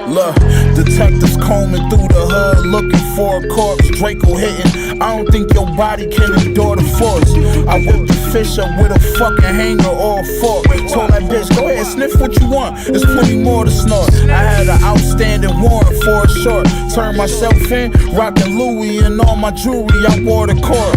Look, detectives combing through the hood looking for a corpse. Draco hitting. I don't think your body can endure the force. I whipped the fish up with a fucking hanger or a fork. Told that bitch, go ahead, sniff what you want. There's plenty more to snort. I had an outstanding warrant for a short. Turned myself in, rocking Louis and all my jewelry. I wore the court.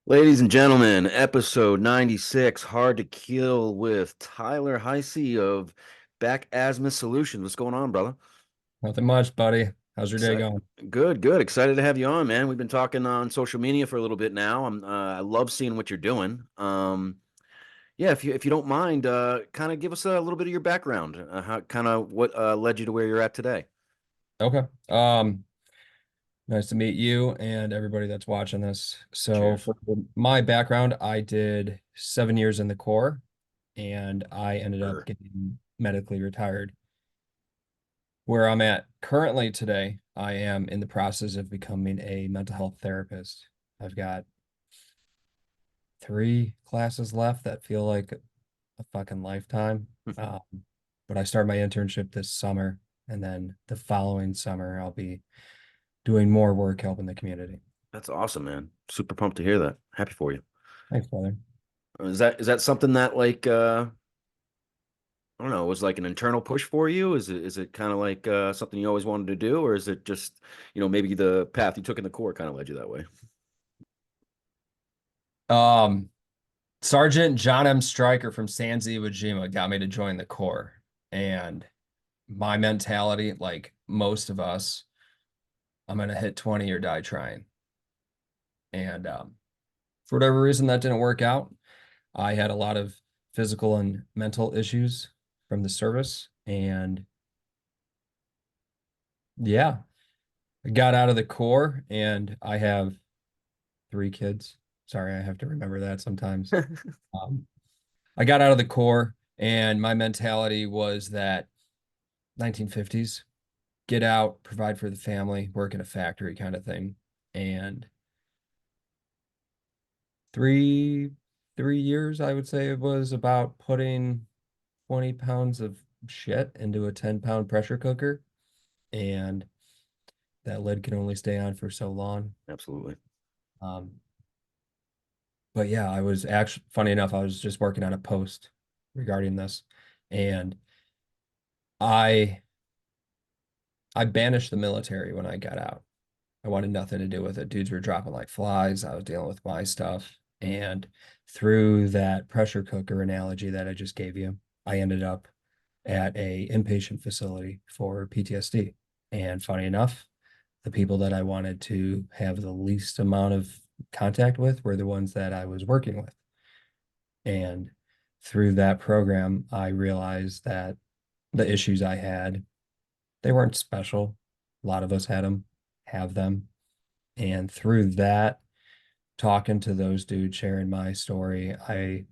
Ladies and gentlemen, episode 96, Hard to Kill with Tyler Heisey of Back Azimuth Solutions. What's going on, brother? Nothing much, buddy. How's your day going? Good, good. Excited to have you on, man. We've been talking on social media for a little bit now. I love seeing what you're doing. Yeah, if you don't mind, kind of give us a little bit of your background, what led you to where you're at today. Okay. Nice to meet you and everybody that's watching this. So Cheers. for my background, I did 7 years in the Corps and I ended Sure. up getting medically retired. Where I'm at currently today, I am in the process of becoming a mental health therapist. I've got 3 classes left that feel like a fucking lifetime. But I start my internship this summer, and then the following summer I'll be doing more work helping the community. That's awesome, man. Super pumped to hear that. Happy for you. Thanks, brother. Is that something that I don't know, was like an internal push for you? Is it kind of like something you always wanted to do, or is it just, maybe the path you took in the Corps kind of led you that way? Sergeant John M. Stryker from San Iwo Jima got me to join the Corps, and my mentality, like most of us, I'm gonna hit 20 or die trying. And for whatever reason, that didn't work out. I had a lot of physical and mental issues from the service, and yeah, I got out of the Corps, and I have 3 kids. Sorry, I have to remember that sometimes. I got out of the Corps, and my mentality was that 1950s, get out, provide for the family, work in a factory kind of thing. And three years, I would say it was about putting 20 pounds of shit into a 10-pound pressure cooker. And that lid can only stay on for so long. Absolutely. But yeah, I was actually, funny enough, I was just working on a post regarding this, and I banished the military when I got out. I wanted nothing to do with it. Dudes were dropping like flies. I was dealing with my stuff. And through that pressure cooker analogy that I just gave you, I ended up at a inpatient facility for PTSD. And funny enough, the people that I wanted to have the least amount of contact with were the ones that I was working with. And through that program, I realized that the issues I had, they weren't special. A lot of us had them, have them. And through that, talking to those dudes, sharing my story, I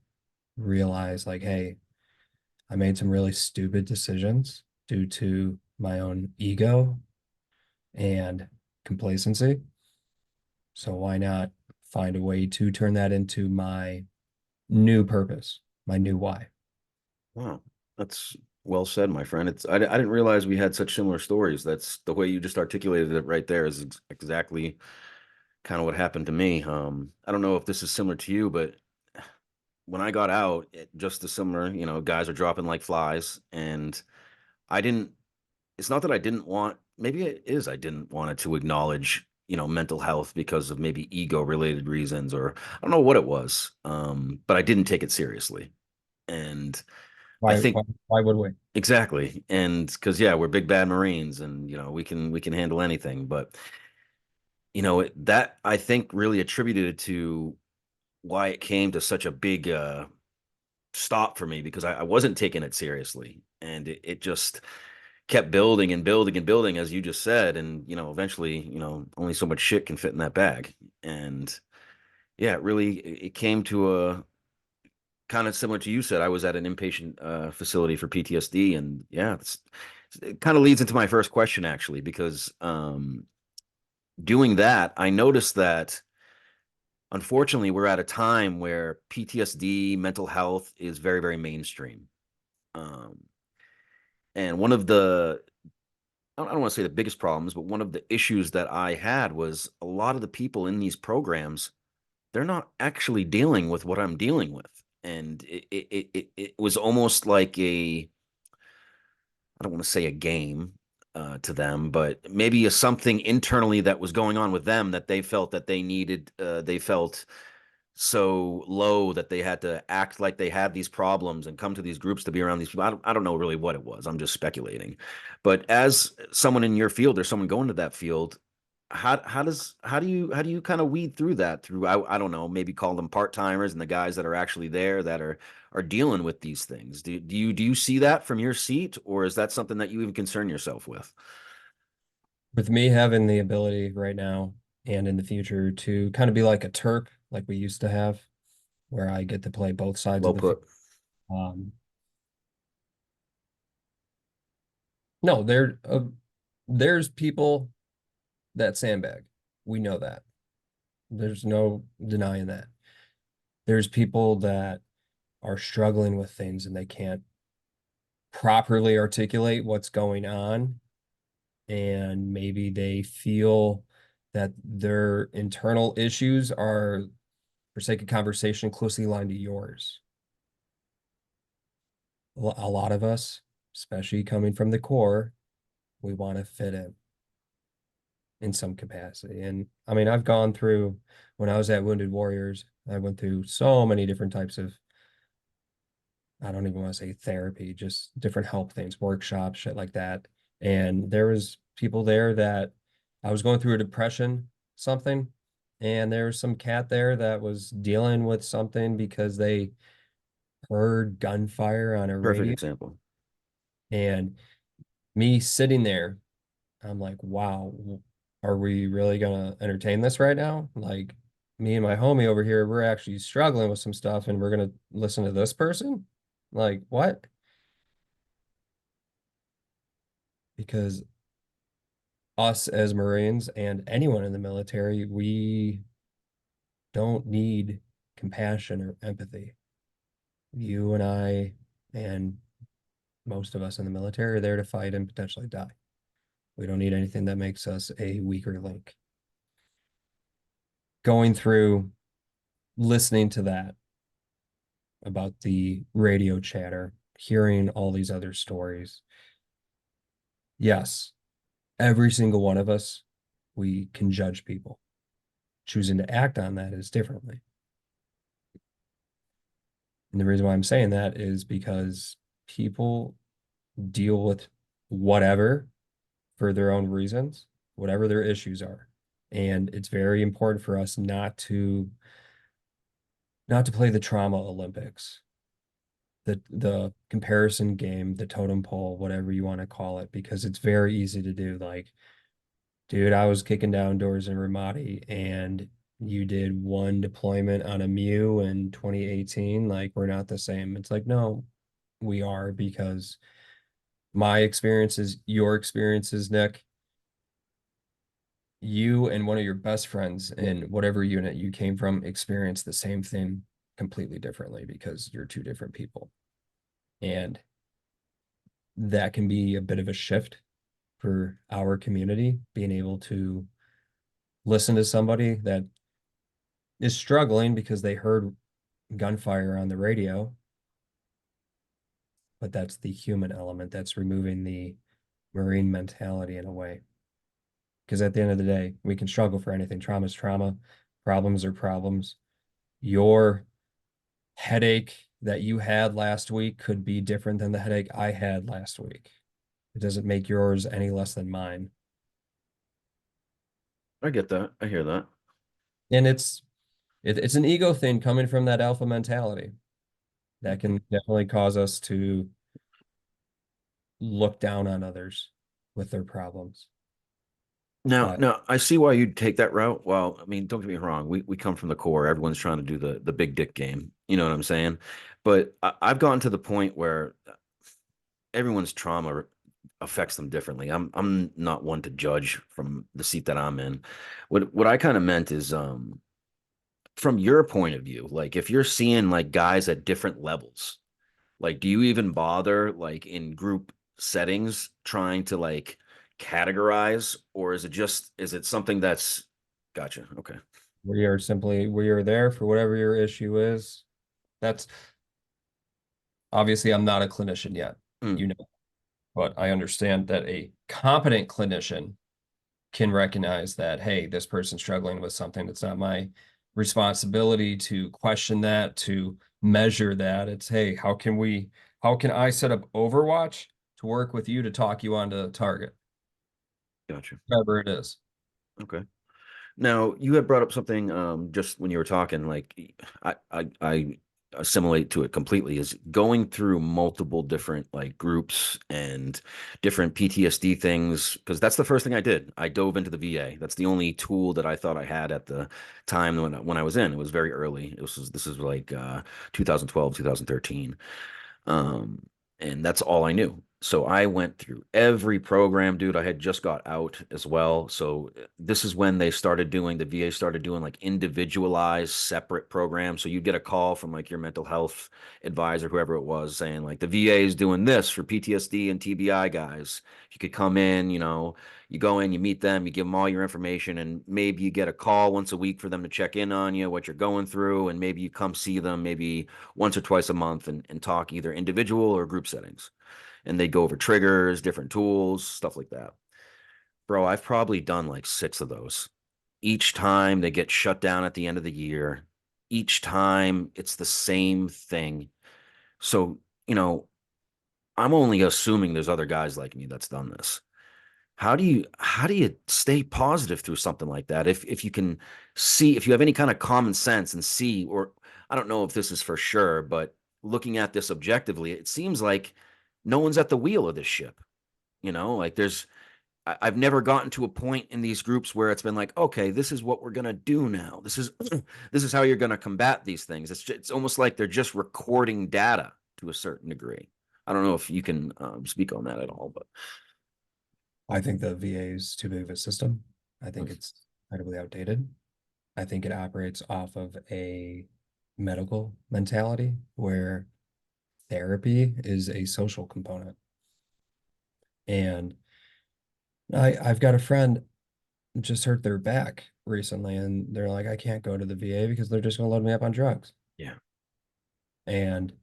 realized like, hey, I made some really stupid decisions due to my own ego and complacency. So why not find a way to turn that into my new purpose, my new why? Wow, that's well said, my friend. I didn't realize we had such similar stories. That's the way you just articulated it right there is exactly kind of what happened to me. I don't know if this is similar to you, but when I got out, just the similar, guys are dropping like flies, and I didn't. It's not that I didn't want. Maybe it is. I didn't want it to acknowledge, mental health because of maybe ego related reasons, or I don't know what it was. But I didn't take it seriously, and I Why, think why would we? exactly, and because yeah, we're big bad Marines, and we can handle anything, but that I think really attributed it to why it came to such a big stop for me because I wasn't taking it seriously, and it just kept building and building and building, as you just said, and eventually, only so much shit can fit in that bag, and yeah, it came to a kind of similar to you said. I was at an inpatient facility for PTSD, and yeah, It kind of leads into my first question, actually, because doing that, I noticed that unfortunately we're at a time where PTSD, mental health is very, very mainstream. Um, and one of the, I don't want to say the biggest problems, but one of the issues that I had was a lot of the people in these programs, they're not actually dealing with what I'm dealing with. And it was almost like a, I don't want to say a game to them, but maybe a something internally that was going on with them that they felt that they needed. They felt so low that they had to act like they had these problems and come to these groups to be around these people. I don't know really what it was. I'm just speculating. But as someone in your field or someone going to that field, how do you kind of weed through that through I don't know, maybe call them part-timers and the guys that are actually there that are dealing with these things. Do you see that from your seat, or is that something that you even concern yourself with? With me having the ability right now and in the future to kind of be like a Terp, like we used to have, where I get to play both sides Well of the field. put. No, there's people that sandbag. We know that. There's no denying that. There's people that are struggling with things and they can't properly articulate what's going on. And maybe they feel that their internal issues are, for sake of conversation, closely aligned to yours. A lot of us, especially coming from the core, we want to fit in some capacity. And I mean, I've gone through, when I was at Wounded Warriors, I went through so many different types of, I don't even want to say therapy, just different help things, workshops, shit like that. And there was people there that I was going through a depression, something, and there was some cat there that was dealing with something because they heard gunfire on a Perfect radio. example. And me sitting there, I'm like, wow, are we really gonna entertain this right now? Like, me and my homie over here, we're actually struggling with some stuff and we're gonna listen to this person? Like, what? Because us as Marines and anyone in the military, we don't need compassion or empathy. You and I and most of us in the military are there to fight and potentially die. We don't need anything that makes us a weaker link. Going through listening to that about the radio chatter, hearing all these other stories. Yes, every single one of us, we can judge people. Choosing to act on that is differently. And the reason why I'm saying that is because people deal with whatever for their own reasons, whatever their issues are. And it's very important for us not to play the trauma Olympics, the comparison game, the totem pole, whatever you want to call it, because it's very easy to do. Like, dude, I was kicking down doors in Ramadi and you did one deployment on a MEU in 2018. Like, we're not the same. It's like, no, we are, because my experiences, your experiences, Nick, you and one of your best friends in whatever unit you came from experienced the same thing completely differently because you're two different people. And that can be a bit of a shift for our community, being able to listen to somebody that is struggling because they heard gunfire on the radio. But that's the human element that's removing the Marine mentality in a way. Because at the end of the day, we can struggle for anything. Trauma is trauma, problems are problems. Your headache that you had last week could be different than the headache I had last week. It doesn't make yours any less than mine. I get that. I hear that. And it's an ego thing coming from that alpha mentality that can definitely cause us to look down on others with their problems. Now, But now I see why you'd take that route. Well, I mean, don't get me wrong. We come from the core. Everyone's trying to do the big dick game. You know what I'm saying? But I've gotten to the point where everyone's trauma affects them differently. I'm not one to judge from the seat that I'm in. What I kind of meant is from your point of view, like if you're seeing like guys at different levels, like do you even bother like in group settings trying to like categorize, or is it something that's gotcha? Okay. We are there for whatever your issue is. That's obviously I'm not a clinician yet, Mm, you know, but I understand that a competent clinician can recognize that, hey, this person's struggling with something. It's not my responsibility to question that, to measure that. It's, hey, how can I set up Overwatch to work with you to talk you onto the target, gotcha. whatever it is. Okay. Now, you had brought up something just when you were talking, like I assimilate to it completely, is going through multiple different like groups and different PTSD things, because that's the first thing I did. I dove into the VA. That's the only tool that I thought I had at the time when I was in. It was very early. This is like 2012, 2013. Um, and that's all I knew. So I went through every program, dude. I had just got out as well. So this is when the VA started doing like individualized separate programs. So you'd get a call from like your mental health advisor, whoever it was, saying like the VA is doing this for PTSD and TBI guys. You could come in, you go in, you meet them, you give them all your information, and maybe you get a call once a week for them to check in on you, what you're going through, and maybe you come see them maybe once or twice a month and talk either individual or group settings. And they go over triggers, different tools, stuff like that. Bro, I've probably done like 6 of those. Each time they get shut down at the end of the year. Each time it's the same thing. So, I'm only assuming there's other guys like me that's done this. How do you stay positive through something like that? If you can see, if you have any kind of common sense and see, or I don't know if this is for sure, but looking at this objectively, it seems like no one's at the wheel of this ship. Like I've never gotten to a point in these groups where it's been like, okay, this is what we're gonna do now. This is this is how you're gonna combat these things. It's almost like they're just recording data to a certain degree. I don't know if you can speak on that at all, but I think the VA is too big of a system. I think it's incredibly outdated. I think it operates off of a medical mentality where therapy is a social component. And I've got a friend just hurt their back recently, and they're like, I can't go to the VA because they're just going to load me up on drugs. yeah, And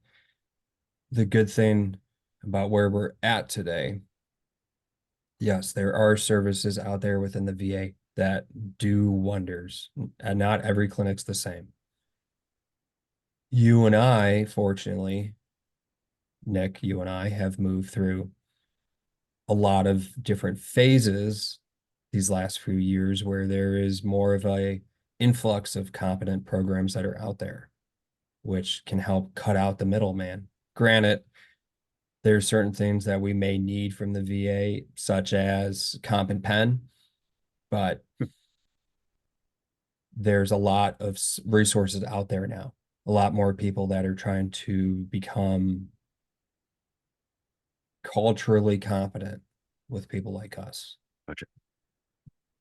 the good thing about where we're at today, yes, there are services out there within the VA that do wonders, and not every clinic's the same. You and I, fortunately, Nick, you and I have moved through a lot of different phases these last few years where there is more of a influx of competent programs that are out there, which can help cut out the middleman. Granted, there's certain things that we may need from the VA, such as comp and pen, but there's a lot of resources out there now. A lot more people that are trying to become culturally competent with people like us. gotcha.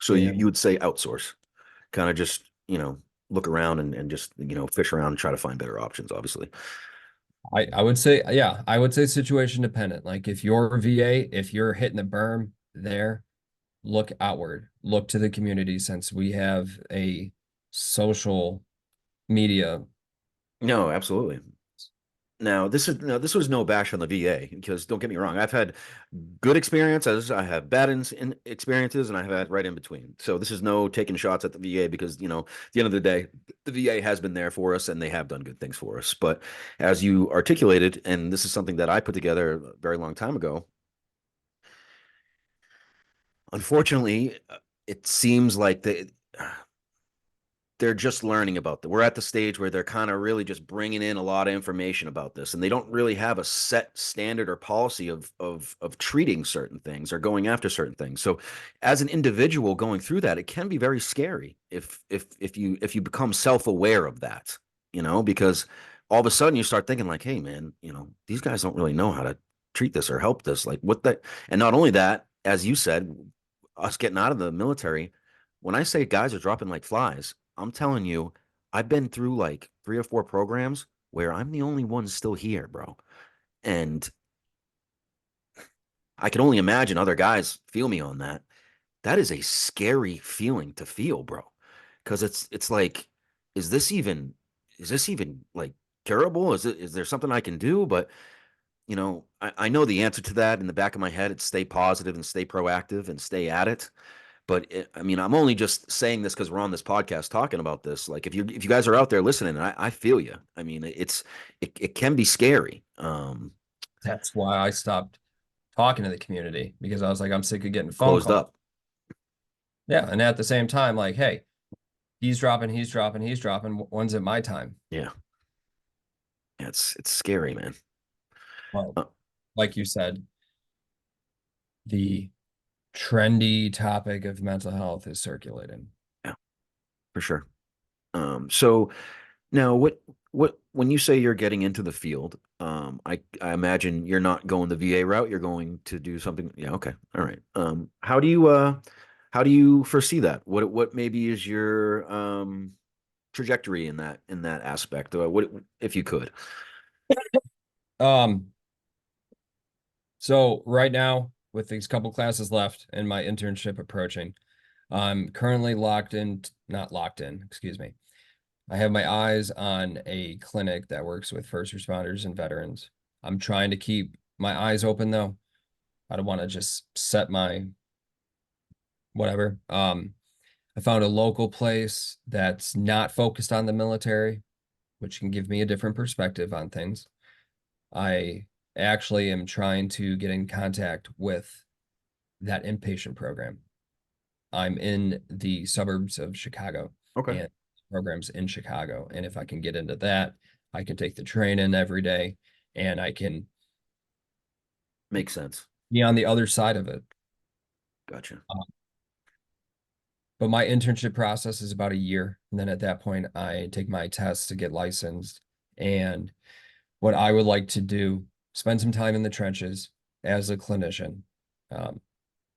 So you And would say outsource, kind of just, look around and just, fish around and try to find better options, obviously. I would say, yeah, I would say situation dependent. Like if you're VA, if you're hitting the berm there, look outward, look to the community, since we have a social media. No, absolutely. Now, this was no bash on the VA, because don't get me wrong, I've had good experiences, I have bad experiences, and I have had right in between. So this is no taking shots at the VA, because, at the end of the day, the VA has been there for us and they have done good things for us. But as you articulated, and this is something that I put together a very long time ago, unfortunately, it seems like they're just learning about that. We're at the stage where they're kind of really just bringing in a lot of information about this, and they don't really have a set standard or policy of treating certain things or going after certain things. So as an individual going through that, it can be very scary if you become self-aware of that, because all of a sudden you start thinking like, hey man, these guys don't really know how to treat this or help this? Like what that, and not only that, as you said, us getting out of the military, when I say guys are dropping like flies, I'm telling you, I've been through like 3 or 4 programs where I'm the only one still here, bro. And I can only imagine other guys feel me on that. That is a scary feeling to feel, bro. Because it's like, is this even is this even like curable? Is there something I can do? But I know the answer to that in the back of my head. It's stay positive and stay proactive and stay at it. But I mean, I'm only just saying this because we're on this podcast talking about this. Like, if you guys are out there listening, I feel you. I mean, it can be scary. That's why I stopped talking to the community, because I was like, I'm sick of getting phone Closed calls. up. Yeah. And at the same time, like, hey, he's dropping. When's it my time? Yeah, it's scary, man. Well, Uh, like you said, the trendy topic of mental health is circulating. yeah, for sure. So now when you say you're getting into the field, I imagine you're not going the VA route, you're going to do something. Yeah, okay. All right. How do you foresee that? What maybe is your trajectory in that aspect? What if you could? Um, so right now, with these couple classes left and my internship approaching, I'm currently not locked in, excuse me. I have my eyes on a clinic that works with first responders and veterans. I'm trying to keep my eyes open though. I don't want to just set my whatever. I found a local place that's not focused on the military, which can give me a different perspective on things. I actually am trying to get in contact with that inpatient program. I'm in the suburbs of Chicago, Okay. and programs in Chicago. And if I can get into that, I can take the train in every day and I can Makes sense. be on the other side of it. Gotcha. But my internship process is about a year. And then at that point, I take my tests to get licensed. And what I would like to do, spend some time in the trenches as a clinician. Um,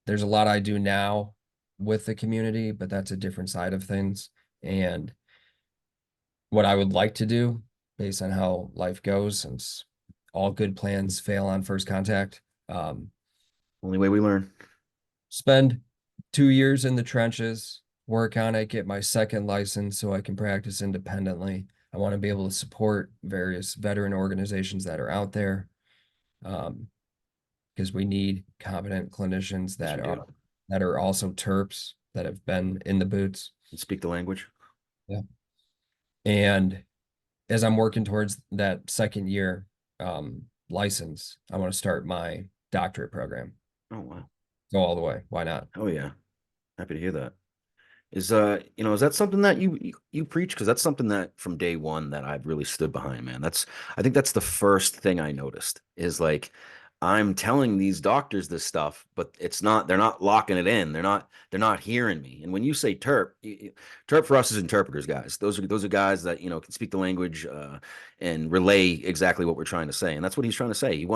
there's a lot I do now with the community, but that's a different side of things. And what I would like to do, based on how life goes, since all good plans fail on first contact, Only way we learn. spend 2 years in the trenches, work on it, get my second license so I can practice independently. I want to be able to support various veteran organizations that are out there, because we need competent clinicians Yes, that we are do. also terps that have been in the boots. And speak the language. Yeah. And as I'm working towards that second year license, I want to start my doctorate program. Oh wow. Go all the way. Why not? Oh yeah. Happy to hear that. Is that something that you preach? Because that's something that from day one that I've really stood behind, man. I think that's the first thing I noticed is like I'm telling these doctors this stuff, but they're not locking it in. They're not hearing me. And when you say terp, terp for us is interpreters, guys. Those are guys that can speak the language and relay exactly what we're trying to say. And that's what he's trying to say.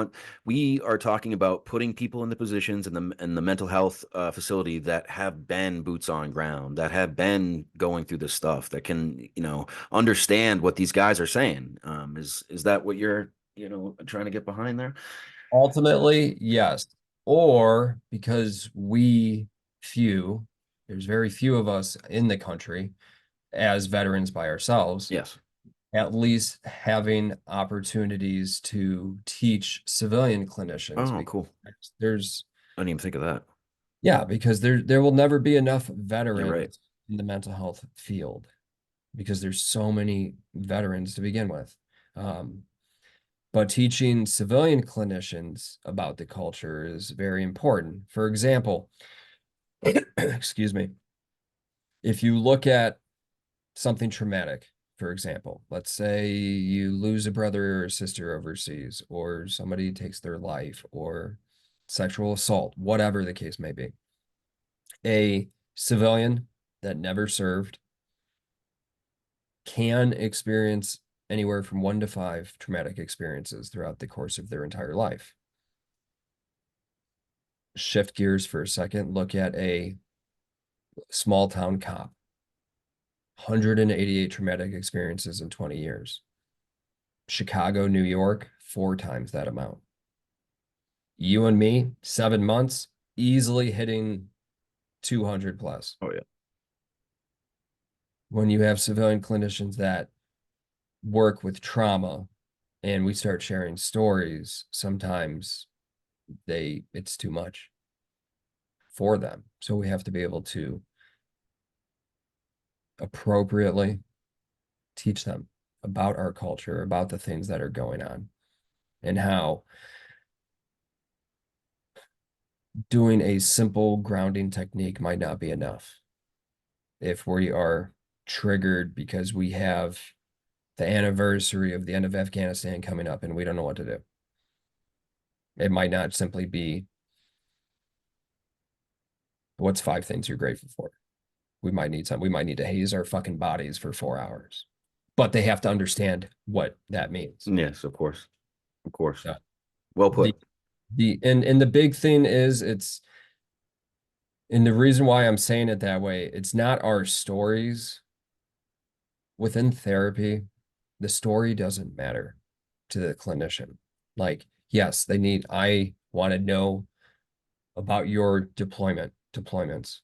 We are talking about putting people in the positions in the mental health facility that have been boots on ground, that have been going through this stuff, that can understand what these guys are saying. Is that what you're trying to get behind there? Ultimately, yes. Or because there's very few of us in the country as veterans by ourselves, Yes. at least having opportunities to teach civilian clinicians. Oh, Because cool. there's, I didn't even think of that. yeah, because there will never be enough You're right. veterans in the mental health field, because there's so many veterans to begin with. But teaching civilian clinicians about the culture is very important. For example, excuse me, if you look at something traumatic, for example, let's say you lose a brother or a sister overseas, or somebody takes their life, or sexual assault, whatever the case may be. A civilian that never served can experience anywhere from 1 to 5 traumatic experiences throughout the course of their entire life. shift gears for a second, look at a small town cop, 188 traumatic experiences in 20 years. Chicago, New York, 4 times that amount. You and me, 7 months, easily hitting 200 plus. Oh, yeah. When you have civilian clinicians that work with trauma and we start sharing stories, sometimes it's too much for them. So we have to be able to appropriately teach them about our culture, about the things that are going on, and how doing a simple grounding technique might not be enough. If we are triggered because we have the anniversary of the end of Afghanistan coming up and we don't know what to do, it might not simply be, what's 5 things you're grateful for? We might need to haze our fucking bodies for 4 hours, but they have to understand what that means. Yes, of course. Of course. Yeah. Well put. And the big thing is and the reason why I'm saying it that way, it's not our stories. Within therapy, the story doesn't matter to the clinician. Like, yes, I want to know about your deployments.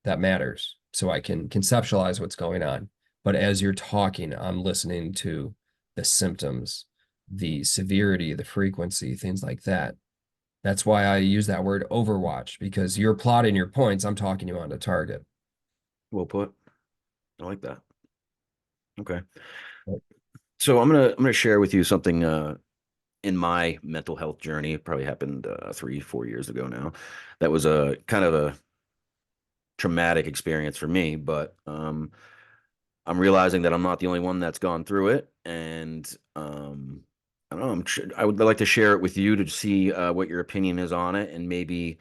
That matters. So I can conceptualize what's going on. But as you're talking, I'm listening to the symptoms, the severity, the frequency, things like that. That's why I use that word overwatch, because you're plotting your points. I'm talking you on the target. Well put. I like that. Okay. Right. So I'm gonna share with you something in my mental health journey. It probably happened 3-4 years ago now. That was a kind of a traumatic experience for me, but I'm realizing that I'm not the only one that's gone through it, and I don't know. I would like to share it with you to see what your opinion is on it, and maybe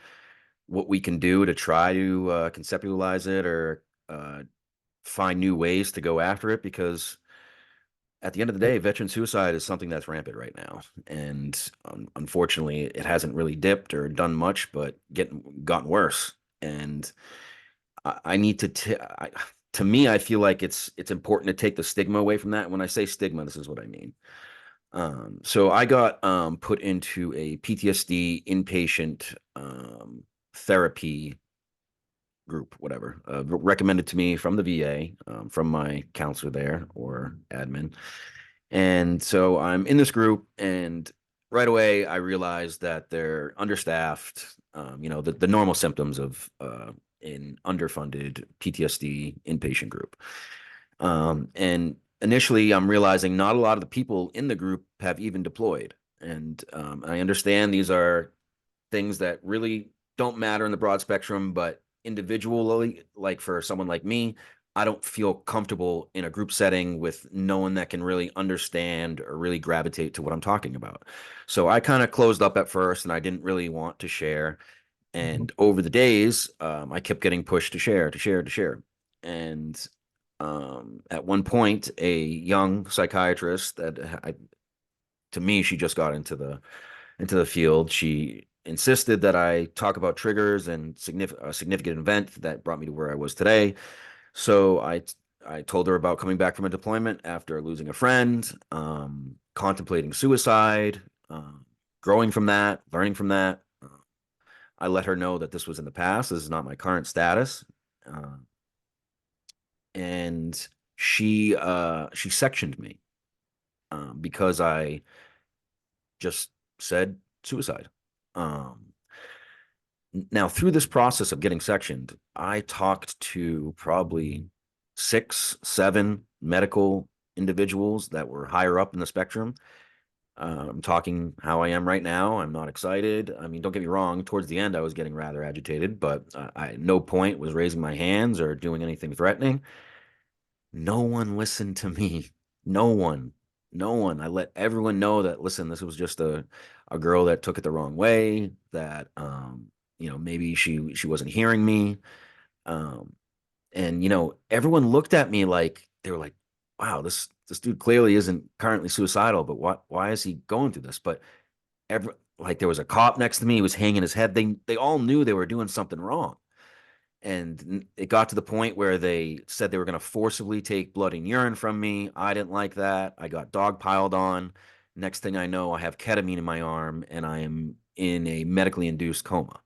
what we can do to try to conceptualize it or find new ways to go after it. Because at the end of the day, veteran suicide is something that's rampant right now, and unfortunately, it hasn't really dipped or done much, but gotten worse. And I need to me, I feel like it's important to take the stigma away from that. When I say stigma, this is what I mean. So I got put into a PTSD inpatient therapy group, whatever, recommended to me from the VA, from my counselor there or admin. And so I'm in this group, and right away I realized that they're understaffed, the normal symptoms of an underfunded PTSD inpatient group. And initially, I'm realizing not a lot of the people in the group have even deployed. And I understand these are things that really don't matter in the broad spectrum, but individually, like for someone like me, I don't feel comfortable in a group setting with no one that can really understand or really gravitate to what I'm talking about. So I kind of closed up at first, and I didn't really want to share. And over the days, I kept getting pushed to share, to share, to share. And at one point, a young psychiatrist to me, she just got into the field. She insisted that I talk about triggers and a significant event that brought me to where I was today. So I told her about coming back from a deployment after losing a friend, contemplating suicide, growing from that, learning from that. I let her know that this was in the past. This is not my current status. And she sectioned me because I just said suicide. Now, through this process of getting sectioned, I talked to probably 6, 7 medical individuals that were higher up in the spectrum. I'm talking how I am right now. I'm not excited. I mean, don't get me wrong. Towards the end, I was getting rather agitated, but I at no point was raising my hands or doing anything threatening. No one listened to me. No one. No one. I let everyone know that, listen, this was just a girl that took it the wrong way, that maybe she wasn't hearing me. And everyone looked at me like they were like, wow, this dude clearly isn't currently suicidal, but why is he going through this? But like there was a cop next to me. He was hanging his head. They all knew they were doing something wrong. And it got to the point where they said they were going to forcibly take blood and urine from me. I didn't like that. I got dogpiled on. Next thing I know, I have ketamine in my arm and I am in a medically induced coma,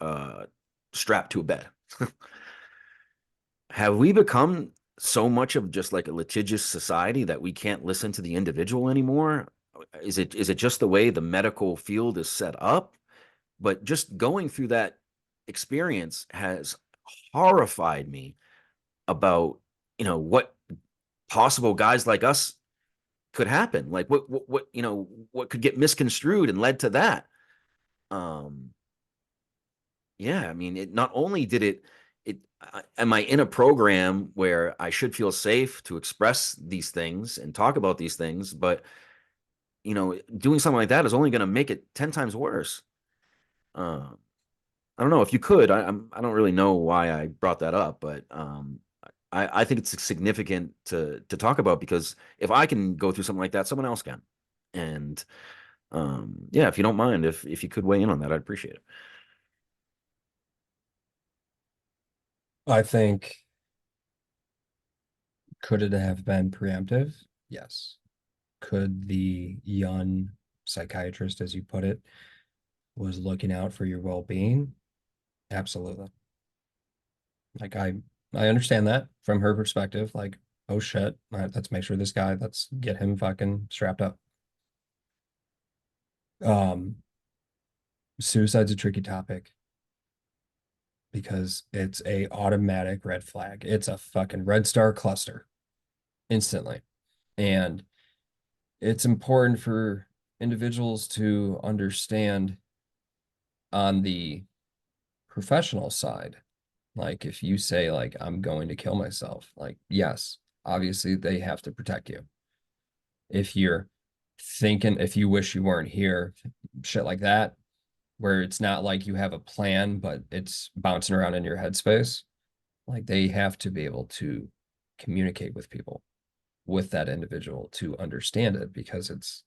uh, strapped to a bed. Have we become so much of just like a litigious society that we can't listen to the individual anymore? Is it just the way the medical field is set up? But just going through that experience has horrified me about, what possible guys like us could happen. Like what could get misconstrued and led to that. Um, yeah, I mean, it not only did am I in a program where I should feel safe to express these things and talk about these things, but doing something like that is only going to make it 10 times worse. Uh, I don't know if you could. I don't really know why I brought that up, but I think it's significant to talk about because if I can go through something like that, someone else can. And yeah, if you don't mind, if you could weigh in on that, I'd appreciate it. I think, could it have been preemptive? Yes. Could the young psychiatrist, as you put it, was looking out for your well-being? Absolutely. Like I understand that from her perspective. Like, oh shit, all right, let's make sure this guy, let's get him fucking strapped up. Suicide's a tricky topic because it's a automatic red flag. It's a fucking red star cluster instantly. And it's important for individuals to understand on the professional side. Like if you say like, I'm going to kill myself, like, yes, obviously they have to protect you. If you're thinking, if you wish you weren't here, shit like that, where it's not like you have a plan, but it's bouncing around in your headspace, like they have to be able to communicate with people, with that individual to understand it, because it's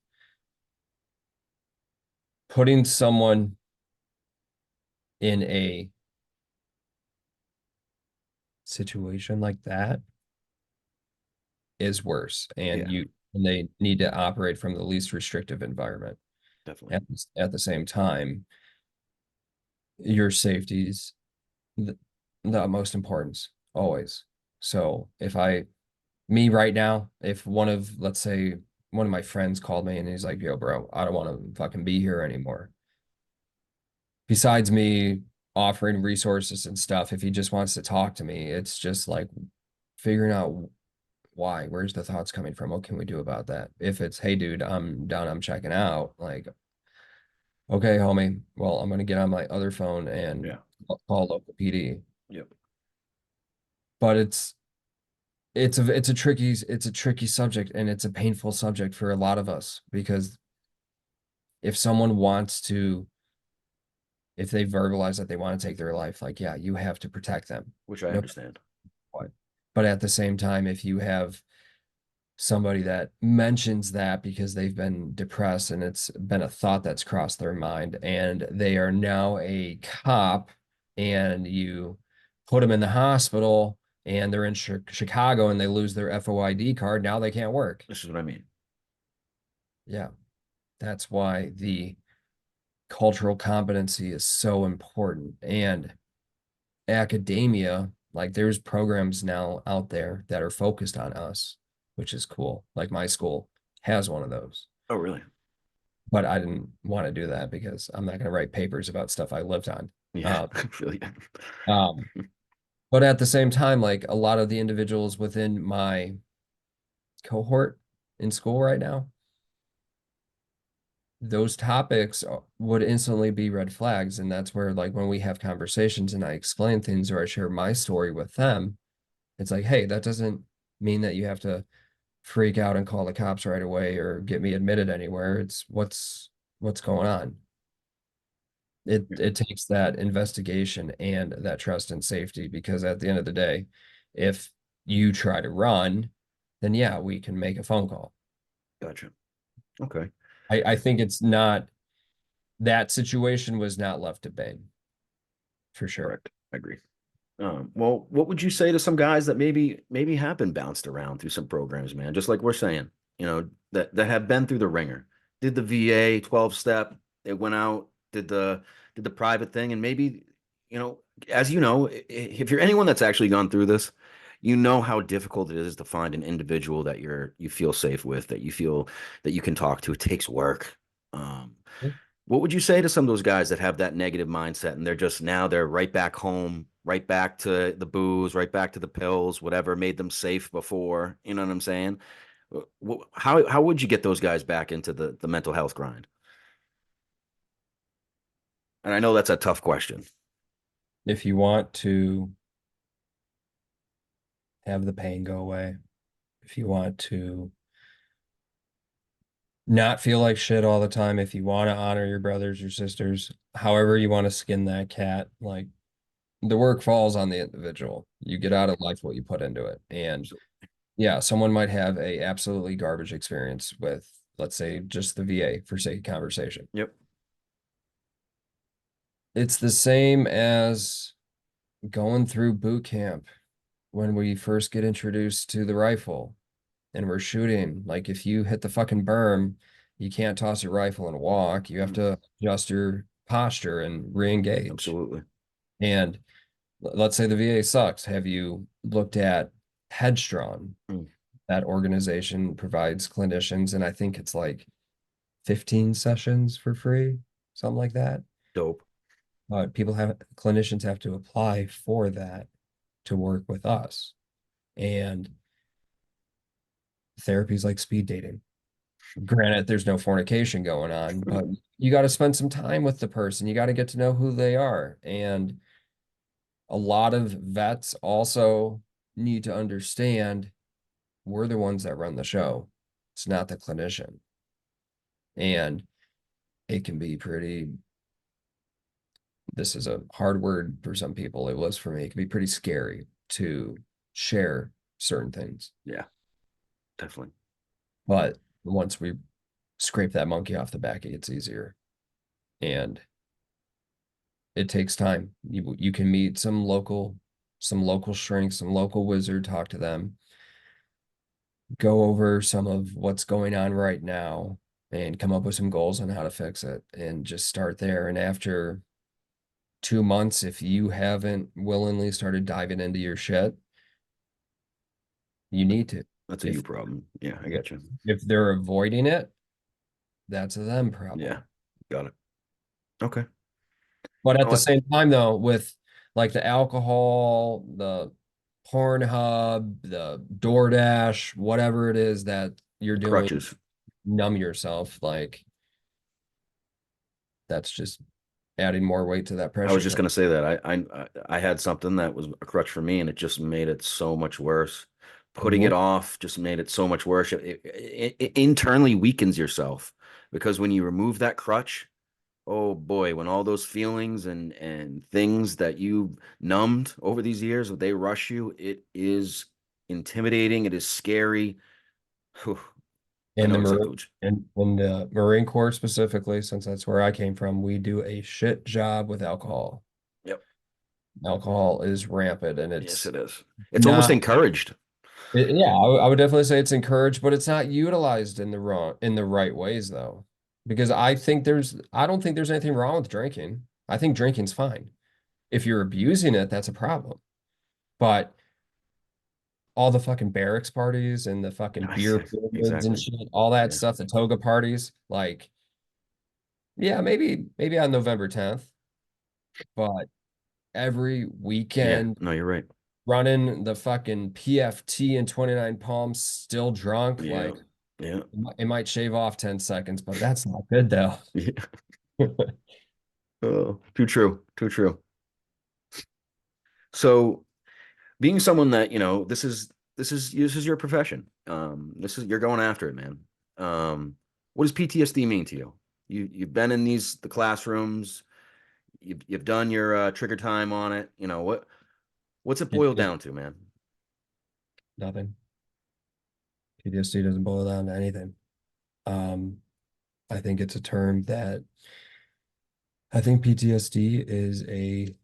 putting someone in a situation like that is worse. And Yeah, and they need to operate from the least restrictive environment. definitely. At the same time, your safety's the utmost importance always. So if me right now, if let's say one of my friends called me and he's like, yo, bro, I don't want to fucking be here anymore. Besides me offering resources and stuff, if he just wants to talk to me, it's just like figuring out why, where's the thoughts coming from? What can we do about that? If it's, hey, dude, I'm done, I'm checking out, like, okay, homie, well, I'm going to get on my other phone and Yeah. call local PD. Yep. But it's a tricky subject, and it's a painful subject for a lot of us, because if someone wants to, if they verbalize that they want to take their life, like, yeah, you have to protect them. Which I No, understand. but at the same time, if you have somebody that mentions that because they've been depressed and it's been a thought that's crossed their mind, and they are now a cop, and you put them in the hospital and they're in Chicago and they lose their FOID card, now they can't work. This is what I mean. Yeah. That's why the cultural competency is so important. And academia, like there's programs now out there that are focused on us, which is cool. Like my school has one of those, Oh, really? but I didn't want to do that because I'm not going to write papers about stuff I lived on. Yeah, really. Um, but at the same time, like a lot of the individuals within my cohort in school right now, those topics would instantly be red flags. And that's where, like, when we have conversations and I explain things or I share my story with them, it's like, hey, that doesn't mean that you have to freak out and call the cops right away or get me admitted anywhere. It's what's going on. It takes that investigation and that trust and safety, because at the end of the day, if you try to run, then yeah, we can make a phone call. Gotcha. Okay. I think it's not that situation was not left to Bane, for sure. Correct. I agree. Well, what would you say to some guys that maybe have been bounced around through some programs, man? Just like we're saying, that have been through the ringer, did the VA 12-step, they went out, did the private thing, and maybe, as you know, if you're anyone that's actually gone through this, you know how difficult it is to find an individual that you feel safe with, that you feel that you can talk to. It takes work. What would you say to some of those guys that have that negative mindset and they're right back home, right back to the booze, right back to the pills, whatever made them safe before? You know what I'm saying? How would you get those guys back into the mental health grind? And I know that's a tough question. If you want to have the pain go away, if you want to not feel like shit all the time, if you want to honor your brothers, your sisters, however you want to skin that cat, like the work falls on the individual. You get out of life what you put into it. And yeah, someone might have a absolutely garbage experience with, let's say, just the VA for sake of conversation. Yep. It's the same as going through boot camp when we first get introduced to the rifle and we're shooting. Like if you hit the fucking berm, you can't toss your rifle and walk. You have to adjust your posture and re-engage. Absolutely. And let's say the VA sucks. Have you looked at Headstrong? That organization provides clinicians, and I think it's like 15 sessions for free, something like that. Dope. Clinicians have to apply for that to work with us. And therapy is like speed dating. Granted, there's no fornication going on, but you got to spend some time with the person. You got to get to know who they are. And a lot of vets also need to understand we're the ones that run the show. It's not the clinician. And it can be this is a hard word for some people. It was for me. It can be pretty scary to share certain things. Yeah, definitely. But once we scrape that monkey off the back, it gets easier. And it takes time. You can meet some local shrinks, some local wizard, talk to them, go over some of what's going on right now and come up with some goals on how to fix it and just start there. And after 2 months, if you haven't willingly started diving into your shit, you need to. That's a you problem. Yeah, I get you. If they're avoiding it, that's a them problem. Yeah, got it. Okay. But at the same time, though, with like the alcohol, the Pornhub, the DoorDash, whatever it is that you're doing, crutches, numb yourself, like that's just adding more weight to that pressure. I was just gonna say that I had something that was a crutch for me, and it just made it so much worse. Putting it off just made it so much worse. It internally weakens yourself because when you remove that crutch, oh boy, when all those feelings and things that you numbed over these years, they rush you, it is intimidating. It is scary. In the Marine Corps specifically, since that's where I came from, we do a shit job with alcohol. Yep. Alcohol is rampant, and yes, it is. It's almost encouraged. Yeah, I would definitely say it's encouraged, but it's not utilized in the right ways, though. Because I don't think there's anything wrong with drinking. I think drinking's fine. If you're abusing it, that's a problem. But all the fucking barracks parties and the fucking beer and shit, all that stuff, the toga parties, like, yeah, maybe on November 10th, but every weekend. Yeah, no, you're right. Running the fucking PFT in 29 Palms, still drunk, like, yeah, it might shave off 10 seconds, but that's not good though. Yeah. Oh, too true. Too true. So being someone that, this is your profession. You're going after it, man. What does PTSD mean to you? You've been in the classrooms, you've done your trigger time on it. What's it boiled down to, man? Nothing. PTSD doesn't boil down to anything. I think it's a term that I think PTSD is a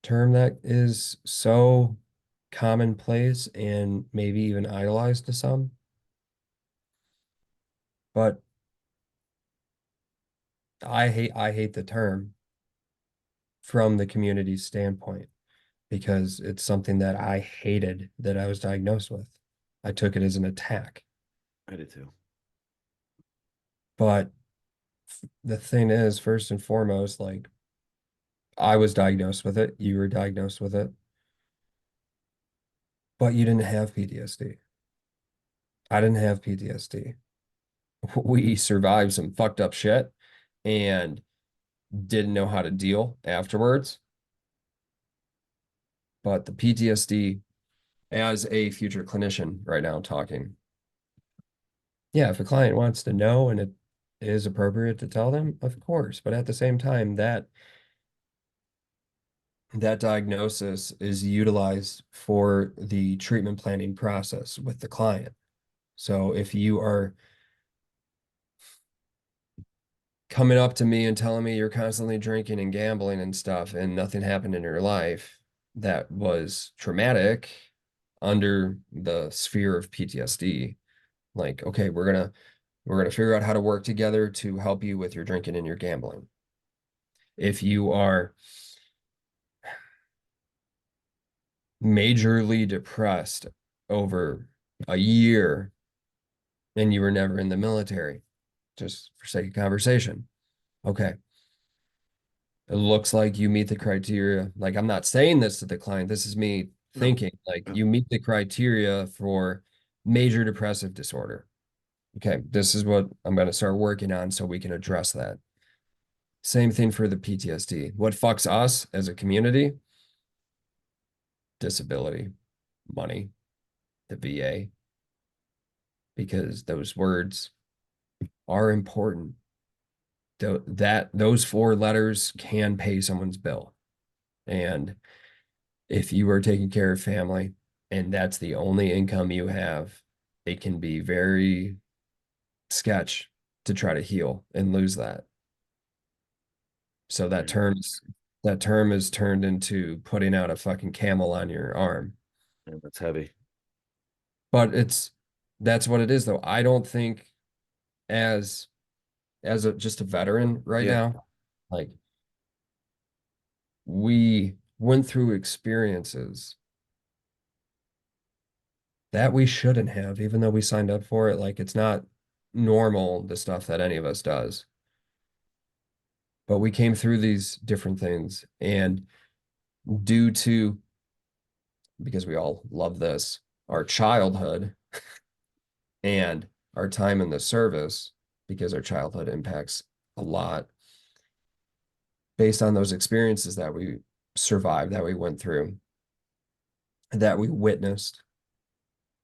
term that is so commonplace and maybe even idolized to some, but I hate the term from the community's standpoint because it's something that I hated that I was diagnosed with. I took it as an attack. I did too. But the thing is, first and foremost, like I was diagnosed with it, you were diagnosed with it, but you didn't have PTSD. I didn't have PTSD. We survived some fucked up shit and didn't know how to deal afterwards. But the PTSD, as a future clinician right now talking, yeah, if a client wants to know and it is appropriate to tell them, of course. But at the same time, that diagnosis is utilized for the treatment planning process with the client. So if you are coming up to me and telling me you're constantly drinking and gambling and stuff and nothing happened in your life that was traumatic under the sphere of PTSD, like, okay, we're gonna figure out how to work together to help you with your drinking and your gambling. If you are majorly depressed over a year and you were never in the military, just for sake of conversation, okay, it looks like you meet the criteria. Like, I'm not saying this to the client, this is me No. thinking, like, you meet the criteria for major depressive disorder. Okay, this is what I'm going to start working on so we can address that. Same thing for the PTSD. What fucks us as a community? Disability, money, the VA, because those words are important. Those four letters can pay someone's bill. And if you are taking care of family and that's the only income you have, it can be very sketch to try to heal and lose that. So that term is turned into putting out a fucking camel on your arm. Yeah, that's heavy. But that's what it is though. I don't think as just a veteran right Yeah. now, like we went through experiences that we shouldn't have, even though we signed up for it. Like it's not normal, the stuff that any of us does. But we came through these different things, and due to, because we all love this, our childhood and our time in the service, because our childhood impacts a lot based on those experiences that we survived, that we went through, that we witnessed.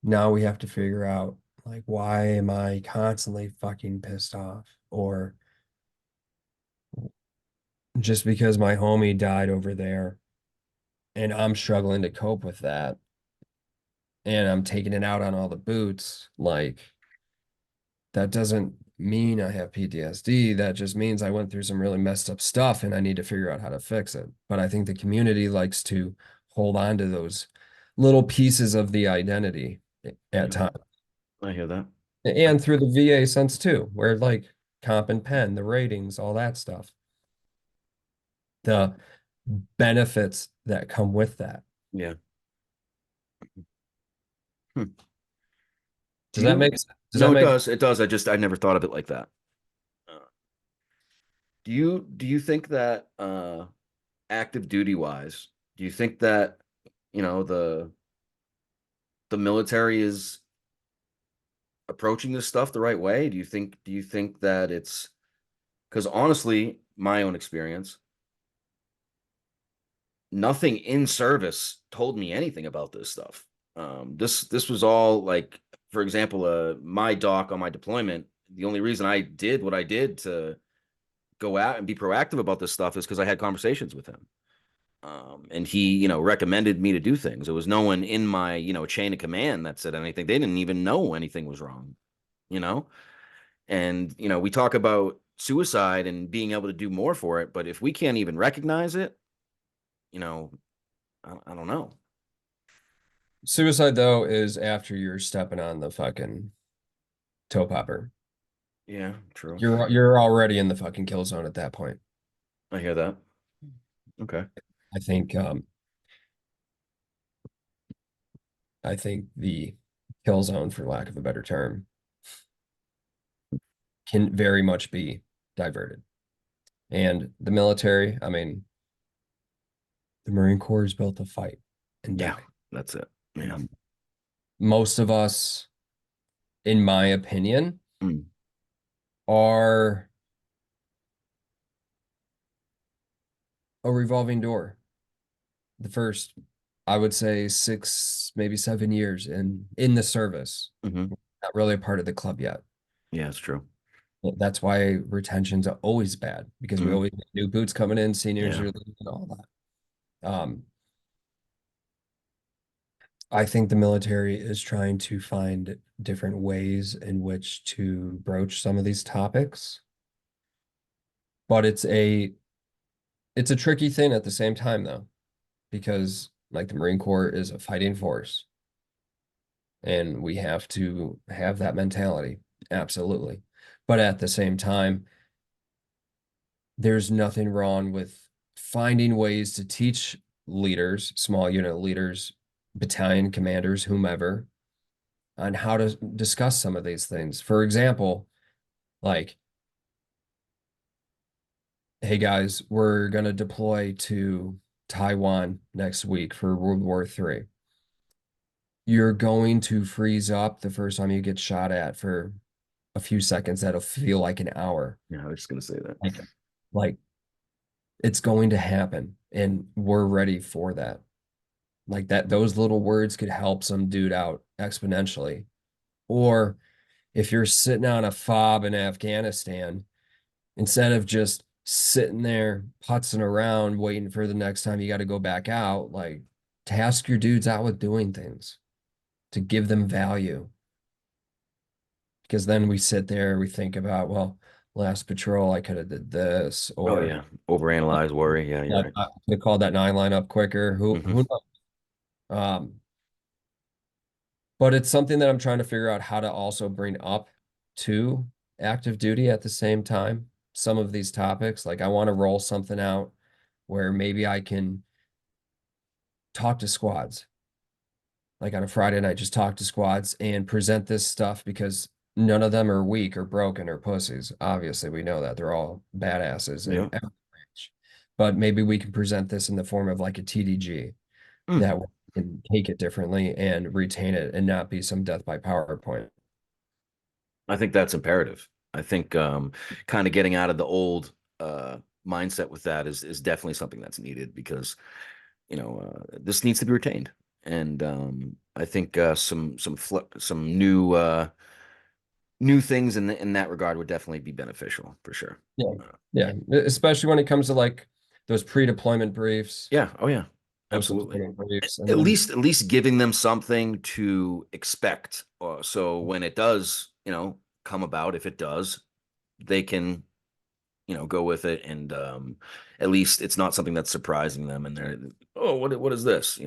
Now we have to figure out, like, why am I constantly fucking pissed off? Or just because my homie died over there and I'm struggling to cope with that and I'm taking it out on all the boots, like, that doesn't mean I have PTSD. That just means I went through some really messed up stuff and I need to figure out how to fix it. But I think the community likes to hold on to those little pieces of the identity at times. I hear that. And through the VA sense too, where like comp and pen, the ratings, all that stuff, the benefits that come with that. Yeah. Hmm. Does that make sense? No, it does. It does. I never thought of it like that. Uh, do you think that active duty wise, do you think that the military is approaching this stuff the right way? Do you think that it's, because honestly, my own experience, nothing in service told me anything about this stuff. This was all like, for example, my doc on my deployment. The only reason I did what I did to go out and be proactive about this stuff is because I had conversations with him. And he, recommended me to do things. There was no one in my, chain of command that said anything. They didn't even know anything was wrong, you know? And, we talk about suicide and being able to do more for it. But if we can't even recognize it, you know, I don't know. Suicide though is after you're stepping on the fucking toe popper. Yeah, true. You're already in the fucking kill zone at that point. I hear that. Okay. I think I think the kill zone, for lack of a better term, can very much be diverted. And the military, I mean, the Marine Corps is built to fight and Yeah, die. that's it. Yeah. Most of us, in my opinion, Mm. are a revolving door. The first, I would say 6, maybe 7 years in the service. Hmm. Not really a part of the club yet. Yeah, it's true. That's why retention's always bad because we Mhm. always get new boots coming in, seniors Yeah. are leaving and all that. I think the military is trying to find different ways in which to broach some of these topics, but it's a tricky thing at the same time though, because like the Marine Corps is a fighting force, and we have to have that mentality, absolutely. But at the same time, there's nothing wrong with finding ways to teach leaders, small unit leaders, battalion commanders, whomever, on how to discuss some of these things. For example, like, hey guys, we're going to deploy to Taiwan next week for World War III. You're going to freeze up the first time you get shot at for a few seconds. That'll feel like an hour. Yeah, I was just gonna say that. Like it's going to happen, and we're ready for that. Like that, those little words could help some dude out exponentially. Or if you're sitting on a fob in Afghanistan, instead of just sitting there putzing around waiting for the next time you got to go back out, like task your dudes out with doing things to give them value. Because then we sit there, we think about, well, last patrol I could have did this, Oh or yeah. Overanalyze, worry. Yeah, you're right. I could have called that 9 line up quicker. Hmm. Who knows? Um, but it's something that I'm trying to figure out how to also bring up to active duty at the same time. Some of these topics, like I want to roll something out where maybe I can talk to squads, like on a Friday night, just talk to squads and present this stuff because none of them are weak or broken or pussies. Obviously, we know that they're all badasses in Yeah. every branch. But maybe we can present this in the form of like a TDG Mm. that we can take it differently and retain it and not be some death by PowerPoint. I think that's imperative. I think kind of getting out of the old mindset with that is definitely something that's needed because this needs to be retained. And I think some new things in that regard would definitely be beneficial for sure. Yeah. Yeah. Especially when it comes to like those pre-deployment briefs, Yeah. Oh yeah. Absolutely. post-deployment briefs, and At then least giving them something to expect. So when it does, come about, if it does, they can, go with it, and at least it's not something that's surprising them, and they're, oh, what is this?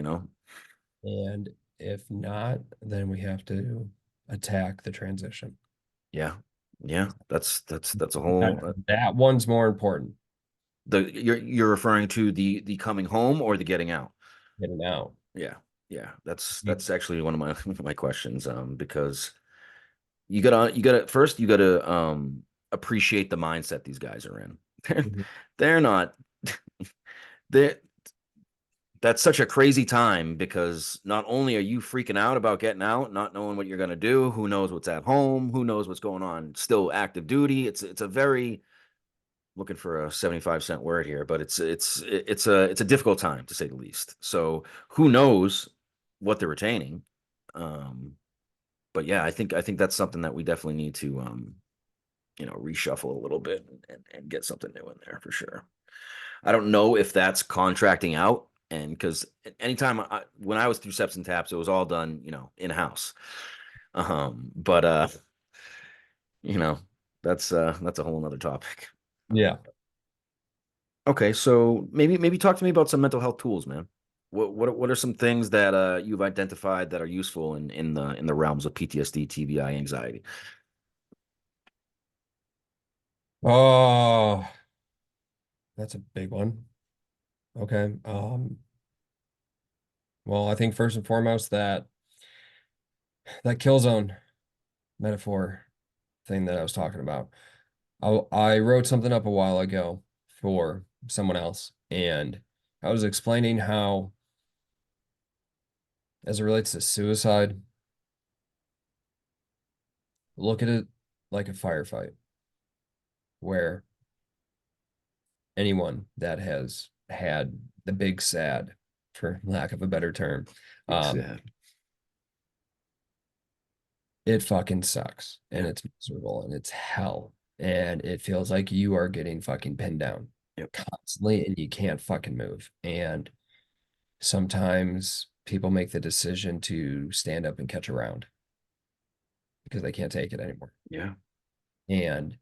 and if not, then we have to attack the transition. Yeah, yeah. That's a whole. That one's more important. You're referring to the coming home or the getting out? Getting out. Yeah, yeah. That's actually one of my my questions. Because you gotta first you gotta appreciate the mindset these guys are in. Mhm. They're not they That's such a crazy time because not only are you freaking out about getting out, not knowing what you're going to do, who knows what's at home, who knows what's going on, still active duty. It's a very, looking for a 75-cent word here, but it's a difficult time to say the least. So who knows what they're retaining. Um, but yeah, I think that's something that we definitely need to reshuffle a little bit and get something new in there for sure. I don't know if that's contracting out, and because anytime when I was through Seps and Taps, it was all done, in house. But you know, That's a whole nother topic. Yeah. Okay, so maybe talk to me about some mental health tools, man. What are some things that you've identified that are useful in the realms of PTSD, TBI, anxiety? Oh, that's a big one. Okay. Well, I think first and foremost that kill zone metaphor thing that I was talking about. I wrote something up a while ago for someone else, and I was explaining how, as it relates to suicide, look at it like a firefight, where anyone that has had the big sad, for lack of a better term, um, Exactly. it fucking sucks and Yeah. it's miserable and it's hell. And it feels like you are getting fucking pinned down Yep. constantly and you can't fucking move. And sometimes people make the decision to stand up and catch a round because they can't take it anymore. Yeah. And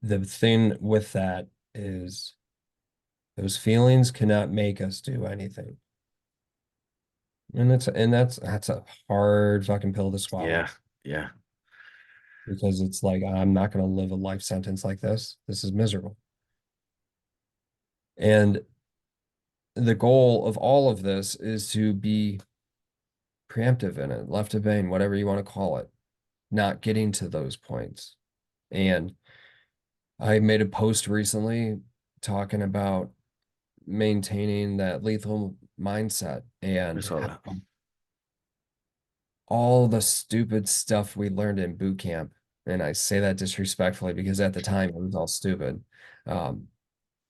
the thing with that is those feelings cannot make us do anything. And that's a hard fucking pill to swallow Yeah. Yeah. because it's like I'm not going to live a life sentence like this. This is miserable. And the goal of all of this is to be preemptive in it, left of bane, whatever you want to call it, not getting to those points. And I made a post recently talking about maintaining that lethal mindset I and saw that. all the stupid stuff we learned in boot camp. And I say that disrespectfully because at the time it was all stupid. Um,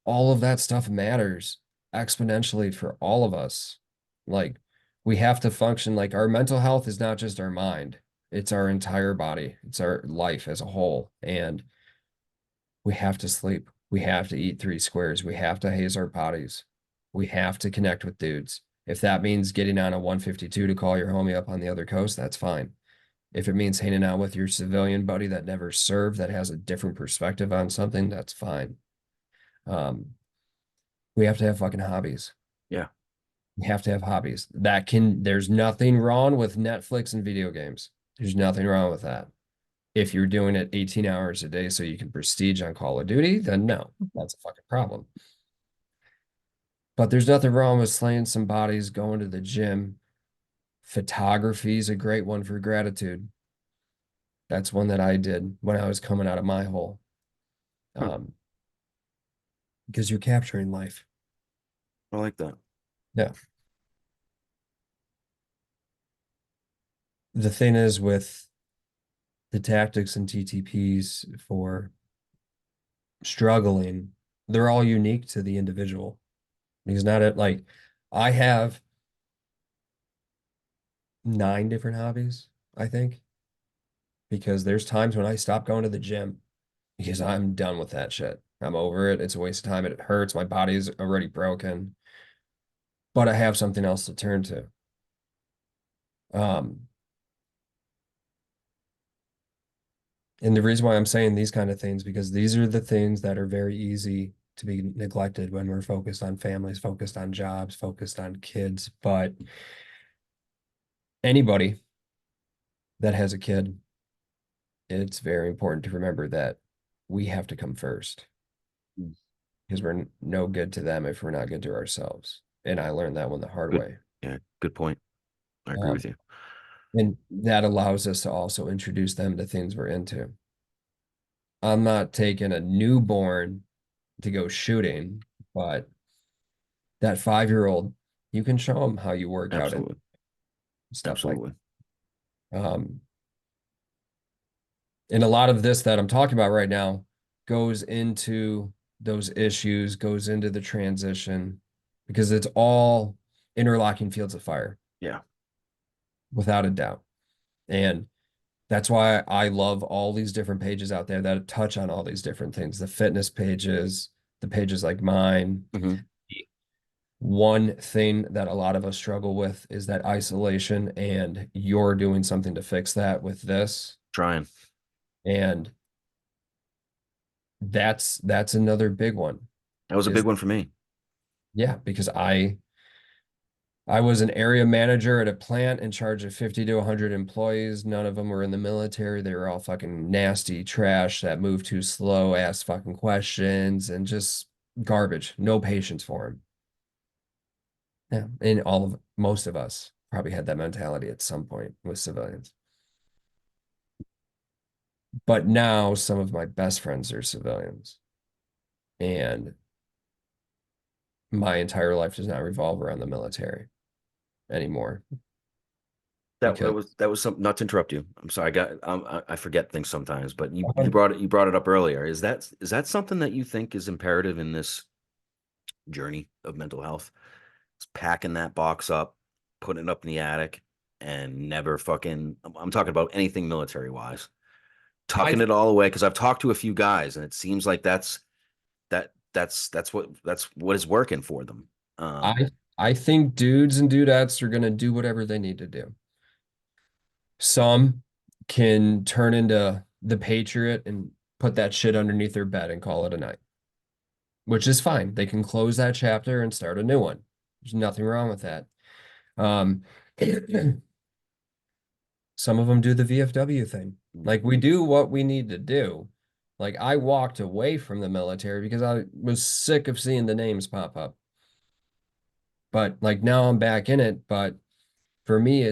all of that stuff matters exponentially for all of us. Like we have to function like our mental health is not just our mind, it's our entire body, it's our life as a whole. And we have to sleep. We have to eat 3 squares. We have to haze our potties. We have to connect with dudes. If that means getting on a 152 to call your homie up on the other coast, that's fine. If it means hanging out with your civilian buddy that never served, that has a different perspective on something, that's fine. Um, we have to have fucking hobbies. Yeah. We have to have hobbies. There's nothing wrong with Netflix and video games. There's nothing wrong with that. If you're doing it 18 hours a day so you can prestige on Call of Duty, then no, that's a fucking problem. But there's nothing wrong with slaying some bodies, going to the gym. Photography is a great one for gratitude. That's one that I did when I was coming out of my hole. Huh. Because you're capturing life. I like that. Yeah. The thing is with the tactics and TTPs for struggling, they're all unique to the individual. Because not at like I have 9 different hobbies, I think. Because there's times when I stop going to the gym because I'm done with that shit. I'm over it. It's a waste of time. It hurts. My body's already broken. But I have something else to turn to. Um, and the reason why I'm saying these kind of things, because these are the things that are very easy to be neglected when we're focused on families, focused on jobs, focused on kids. But anybody that has a kid, it's very important to remember that we have to come first Mm. because we're no good to them if we're not good to ourselves. And I learned that one the hard Good. way. Yeah. Good point. I agree with you. And that allows us to also introduce them to things we're into. I'm not taking a newborn to go shooting, but that 5-year-old, you can show them how you work out and Absolutely. stuff like Absolutely. um and a lot of this that I'm talking about right now goes into those issues, goes into the transition because it's all interlocking fields of fire Yeah. without a doubt. And that's why I love all these different pages out there that touch on all these different things, the fitness pages, the pages like mine. Hmm. One thing that a lot of us struggle with is that isolation, and you're doing something to fix that with this. Trying. And that's another big one. That was a Is big one for me. yeah, because I was an area manager at a plant in charge of 50 to 100 employees. None of them were in the military. They were all fucking nasty trash that moved too slow, asked fucking questions, and just garbage. No patience for them. Yeah, and most of us probably had that mentality at some point with civilians. But now some of my best friends are civilians, and my entire life does not revolve around the military anymore. Because That was something. Not to interrupt you. I'm sorry. I forget things sometimes, but you brought it up earlier. Is that something that you think is imperative in this journey of mental health? It's packing that box up, putting it up in the attic, and never fucking. I'm talking about anything military wise, I tucking it all away. Because I've talked to a few guys, and it seems like that's what is working for them. I I think dudes and dudettes are gonna do whatever they need to do. Some can turn into the Patriot and put that shit underneath their bed and call it a night, which is fine. They can close that chapter and start a new one. There's nothing wrong with that. Um, some of them do the VFW thing. Like we do what we need to do. Like I walked away from the military because I was sick of seeing the names pop up. But like now I'm back in it. But for me,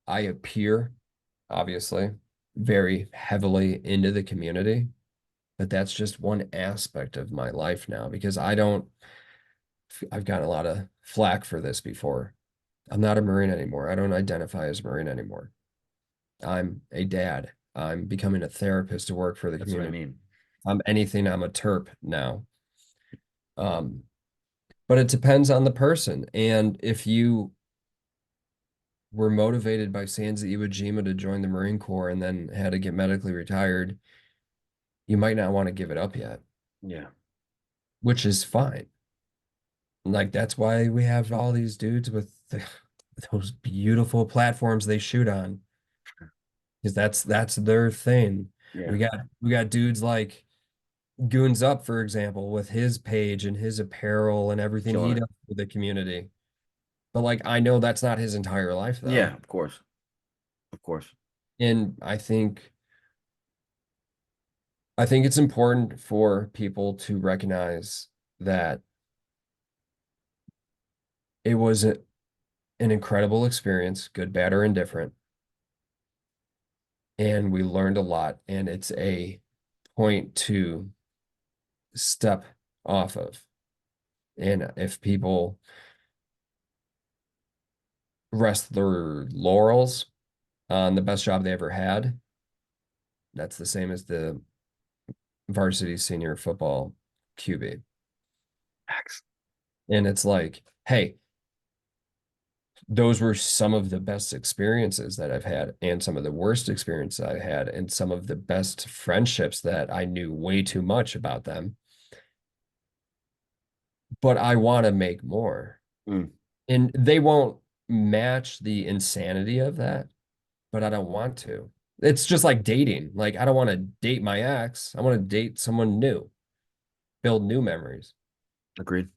I appear obviously very heavily into the community, but that's just one aspect of my life now because I've gotten a lot of flack for this before. I'm not a Marine anymore. I don't identify as a Marine anymore. I'm a dad. I'm becoming a therapist to work for the That's what I community. mean. I'm anything. I'm a terp now. Um, but it depends on the person. And if you were motivated by Sansa Iwo Jima to join the Marine Corps and then had to get medically retired, you might not want to give it up yet, Yeah. which is fine. Like that's why we have all these dudes with those beautiful platforms they shoot on, because that's their thing. Yeah. We got dudes like Goons Up, for example, with his page and his apparel and everything Killing he it. does for the community. But like I know that's not his entire life though. Yeah, of course. Of course. And I think it's important for people to recognize that it was an incredible experience, good, bad, or indifferent. And we learned a lot, and it's a point to step off of. And if people rest their laurels on the best job they ever had, that's the same as the varsity senior football QB. Facts. And it's like, hey, those were some of the best experiences that I've had, and some of the worst experiences I had, and some of the best friendships that I knew way too much about them. But I want to make more. Mm, And they won't match the insanity of that, but I don't want to. It's just like dating. Like, I don't want to date my ex. I want to date someone new, build new memories. agreed.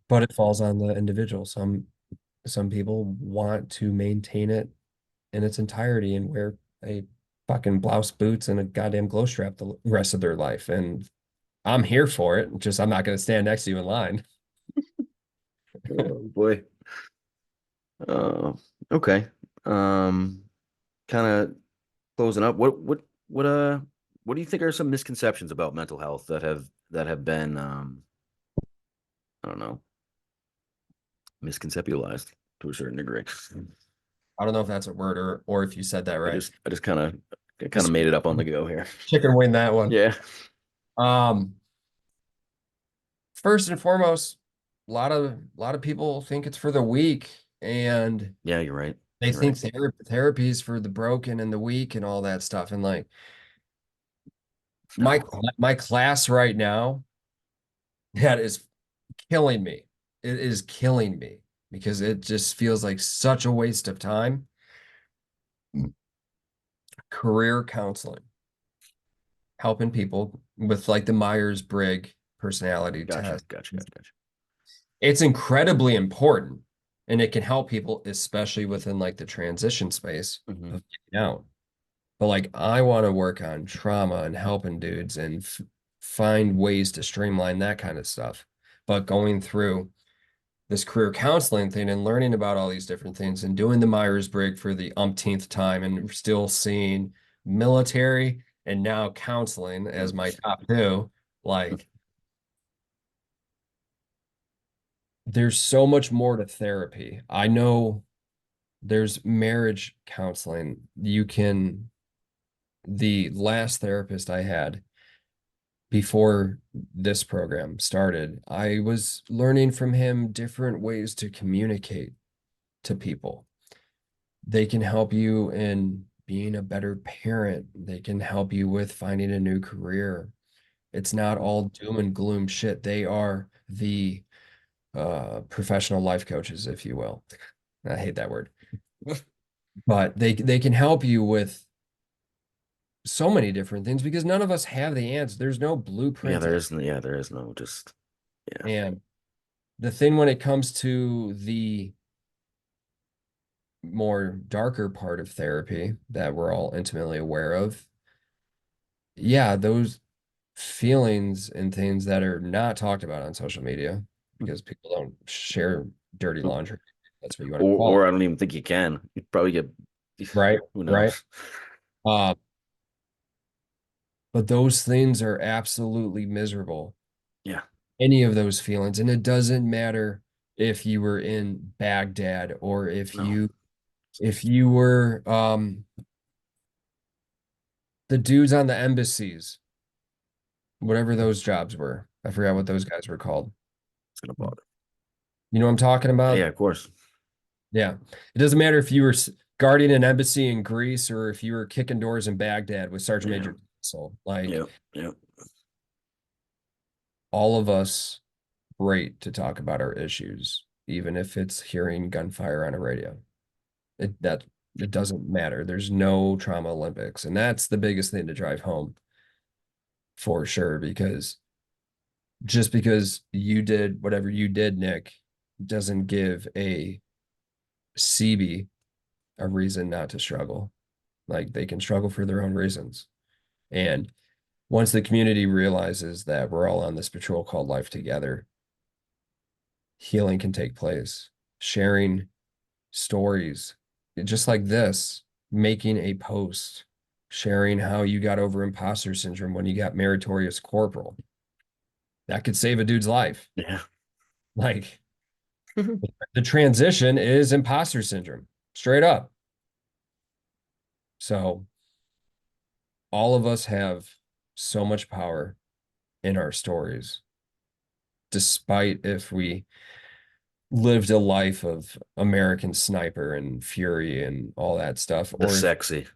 But it falls on the individual. Some people want to maintain it in its entirety and wear a fucking blouse, boots, and a goddamn glow strap the rest of their life. And I'm here for it. Just I'm not going to stand next to you in line. Oh boy. Uh, okay. Um, kind of closing up. What do you think are some misconceptions about mental health that have been I don't know, misconceptualized to a certain degree? I don't know if that's a word or if you said that right. I just kind of Just made it up on the go here. chicken wing that one. Yeah. Um, First and foremost, a lot of people think it's for the weak, and Yeah, you're right. they You're think right. therapy is for the broken and the weak and all that stuff. And like my No. my class right now, that is killing me. It is killing me because it just feels like such a waste of time. career counseling, helping people with like the Myers-Briggs personality Gotcha, test. gotcha, gotcha, gotcha. It's incredibly important and it can help people, especially within like the transition space Hmm. of getting out. But like I want to work on trauma and helping dudes and find ways to streamline that kind of stuff. But going through this career counseling thing and learning about all these different things and doing the Myers-Briggs for the umpteenth time and still seeing military and now counseling as my top two, like there's so much more to therapy. I know there's marriage counseling. The last therapist I had before this program started, I was learning from him different ways to communicate to people. They can help you in being a better parent. They can help you with finding a new career. It's not all doom and gloom shit. They are the professional life coaches, if you will. I hate that word, but they can help you with so many different things because none of us have the answer. There's no Yeah, blueprint. there is no just, yeah. And the thing when it comes to the more darker part of therapy that we're all intimately aware of, yeah, those feelings and things that are not talked about on social media because people don't share dirty laundry. That's what you want to call Or it. I don't even think you can. You'd probably get, Right. who Right. knows? Uh, but those things are absolutely miserable. Yeah. Any of those feelings. And it doesn't matter if you were in Baghdad or No. if you were the dudes on the embassies, whatever those jobs were. I forgot what those guys were called. It's gonna bother. You know what I'm talking Yeah, about? of course. Yeah. It doesn't matter if you were guarding an embassy in Greece or if you were kicking doors in Baghdad with Sergeant Yeah. Major Castle. Like Yeah. Yeah. all of us great to talk about our issues, even if it's hearing gunfire on a radio. It doesn't matter. There's no trauma Olympics. And that's the biggest thing to drive home for sure, because just because you did whatever you did, Nick, doesn't give a CB a reason not to struggle. Like they can struggle for their own reasons. And once the community realizes that we're all on this patrol called life together, healing can take place. Sharing stories, just like this, making a post, sharing how you got over imposter syndrome when you got meritorious corporal. That could save a dude's life. Yeah. Like the transition is imposter syndrome, straight up. So all of us have so much power in our stories, despite if we lived a life of American Sniper and Fury and all that stuff, The or if sexy.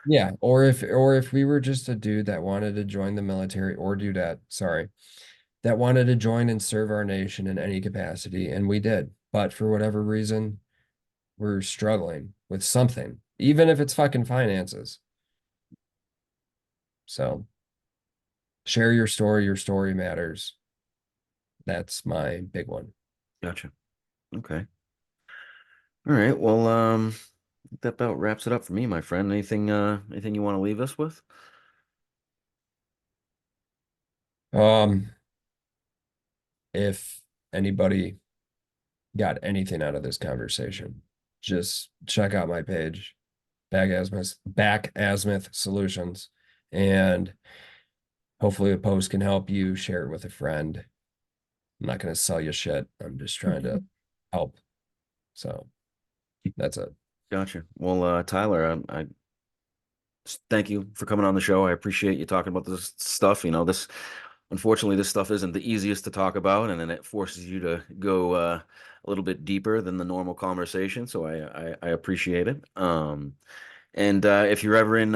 yeah, or if we were just a dude that wanted to join the military or dudette, sorry, that wanted to join and serve our nation in any capacity, and we did. But for whatever reason, we're struggling with something, even if it's fucking finances. So share your story matters. That's my big one. Gotcha. Okay. All right. Well, that about wraps it up for me, my friend. Anything you want to leave us with? Um, if anybody got anything out of this conversation, just check out my page, Back Azimuth Solutions, and hopefully a post can help you share it with a friend. I'm not going to sell you shit. I'm just trying to help. So that's it. Gotcha. Well, Tyler, I thank you for coming on the show. I appreciate you talking about this stuff. Unfortunately, this stuff isn't the easiest to talk about, and then it forces you to go a little bit deeper than the normal conversation. So I appreciate it. And if you're ever in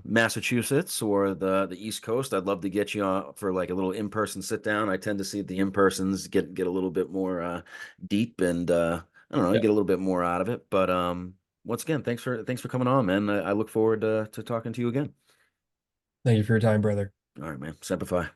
Massachusetts or the East Coast, I'd love to get you for like a little in-person sit down. I tend to see the in-persons get a little bit more deep and I don't know, you Yeah. get a little bit more out of it. But once again, thanks for coming on, man. I look forward to talking to you again. Thank you for your time, brother. All right, man. Semper Fi.